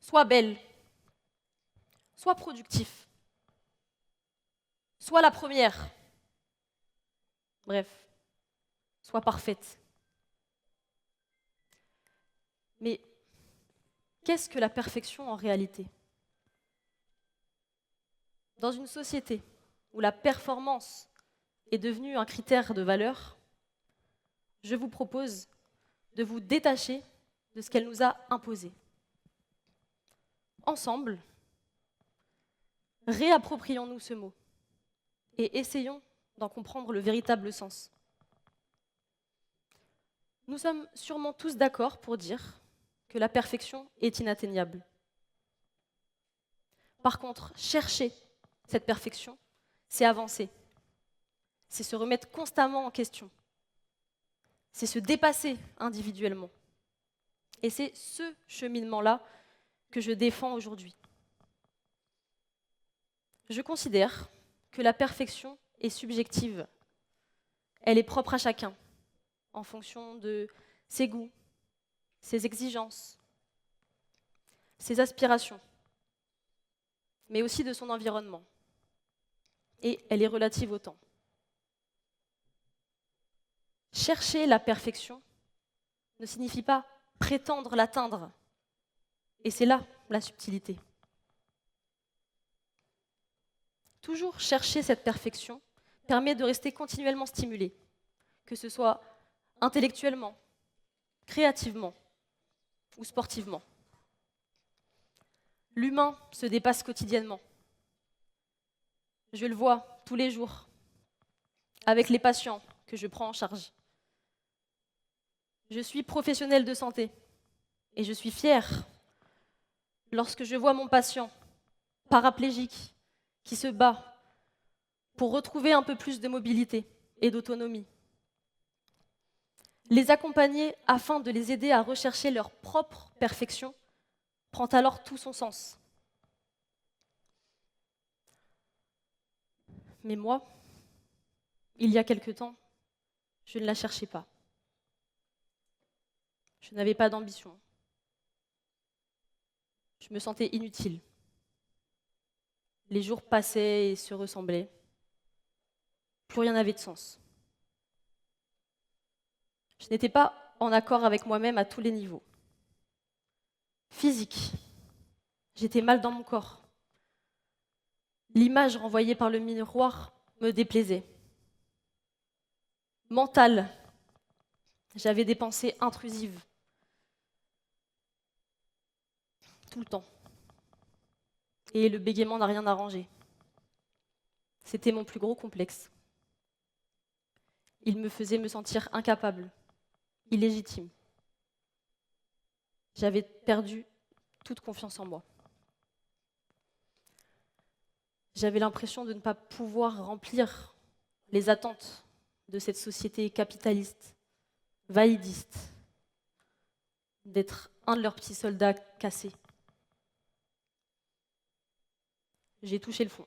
soit belle, soit productif, soit la première, bref, soit parfaite. Mais qu'est-ce que la perfection en réalité? Dans une société où la performance est devenue un critère de valeur, je vous propose de vous détacher de ce qu'elle nous a imposé. Ensemble, réapproprions-nous ce mot et essayons d'en comprendre le véritable sens. Nous sommes sûrement tous d'accord pour dire que la perfection est inatteignable. Par contre, chercher cette perfection, c'est avancer, c'est se remettre constamment en question, c'est se dépasser individuellement. Et c'est ce cheminement-là que je défends aujourd'hui. Je considère que la perfection est subjective. Elle est propre à chacun, en fonction de ses goûts, ses exigences, ses aspirations, mais aussi de son environnement. Et elle est relative au temps. Chercher la perfection ne signifie pas prétendre l'atteindre. Et c'est là la subtilité. Toujours chercher cette perfection permet de rester continuellement stimulé, que ce soit intellectuellement, créativement ou sportivement. L'humain se dépasse quotidiennement. Je le vois tous les jours avec les patients que je prends en charge. Je suis professionnelle de santé et je suis fière lorsque je vois mon patient paraplégique qui se bat pour retrouver un peu plus de mobilité et d'autonomie. Les accompagner afin de les aider à rechercher leur propre perfection prend alors tout son sens. Mais moi, il y a quelque temps, je ne la cherchais pas. Je n'avais pas d'ambition. Je me sentais inutile. Les jours passaient et se ressemblaient. Plus rien n'avait de sens. Je n'étais pas en accord avec moi-même à tous les niveaux. Physique, j'étais mal dans mon corps. L'image renvoyée par le miroir me déplaisait. Mental, j'avais des pensées intrusives. Tout le temps. Et le bégaiement n'a rien arrangé. C'était mon plus gros complexe. Il me faisait me sentir incapable, illégitime. J'avais perdu toute confiance en moi. J'avais l'impression de ne pas pouvoir remplir les attentes de cette société capitaliste, validiste, d'être un de leurs petits soldats cassés. J'ai touché le fond.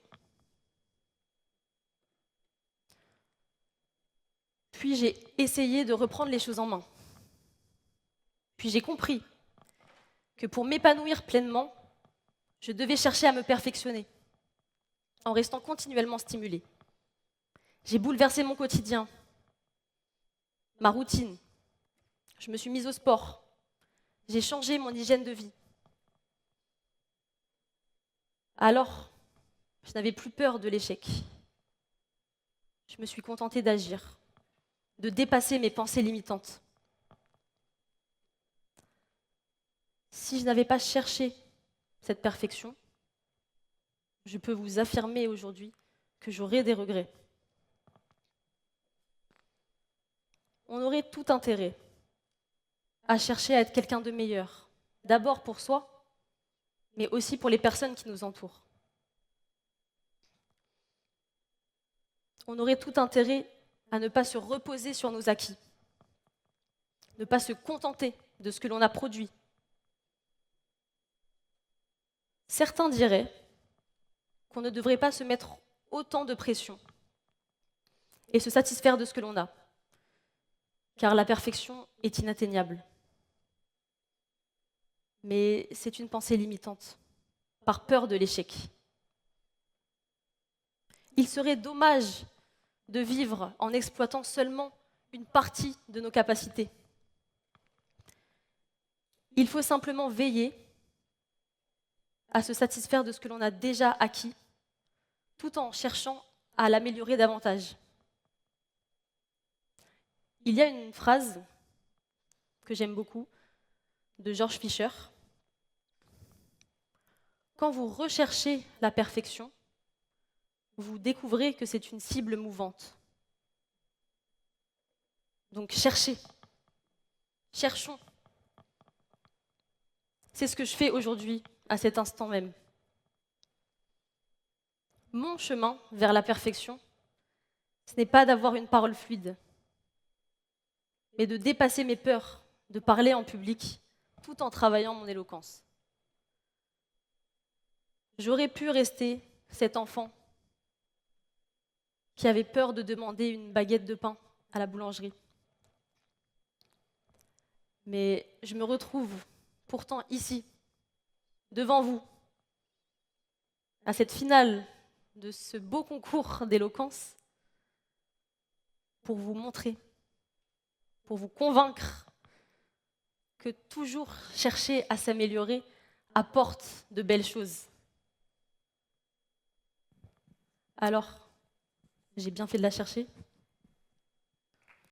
Puis j'ai essayé de reprendre les choses en main. Puis j'ai compris que pour m'épanouir pleinement, je devais chercher à me perfectionner, en restant continuellement stimulée. J'ai bouleversé mon quotidien, ma routine. Je me suis mise au sport. J'ai changé mon hygiène de vie. Alors, je n'avais plus peur de l'échec. Je me suis contentée d'agir, de dépasser mes pensées limitantes. Si je n'avais pas cherché cette perfection, je peux vous affirmer aujourd'hui que j'aurais des regrets. On aurait tout intérêt à chercher à être quelqu'un de meilleur, d'abord pour soi, mais aussi pour les personnes qui nous entourent. On aurait tout intérêt à ne pas se reposer sur nos acquis, ne pas se contenter de ce que l'on a produit. Certains diraient qu'on ne devrait pas se mettre autant de pression et se satisfaire de ce que l'on a, car la perfection est inatteignable. Mais c'est une pensée limitante, par peur de l'échec. Il serait dommage de vivre en exploitant seulement une partie de nos capacités. Il faut simplement veiller à se satisfaire de ce que l'on a déjà acquis, tout en cherchant à l'améliorer davantage. Il y a une phrase que j'aime beaucoup de George Fisher. Quand vous recherchez la perfection, vous découvrez que c'est une cible mouvante. Donc cherchez, cherchons. C'est ce que je fais aujourd'hui, à cet instant même. Mon chemin vers la perfection, ce n'est pas d'avoir une parole fluide, mais de dépasser mes peurs, de parler en public, tout en travaillant mon éloquence. J'aurais pu rester cet enfant qui avait peur de demander une baguette de pain à la boulangerie. Mais je me retrouve pourtant ici, devant vous, à cette finale de ce beau concours d'éloquence, pour vous montrer, pour vous convaincre que toujours chercher à s'améliorer apporte de belles choses. Alors, j'ai bien fait de la chercher.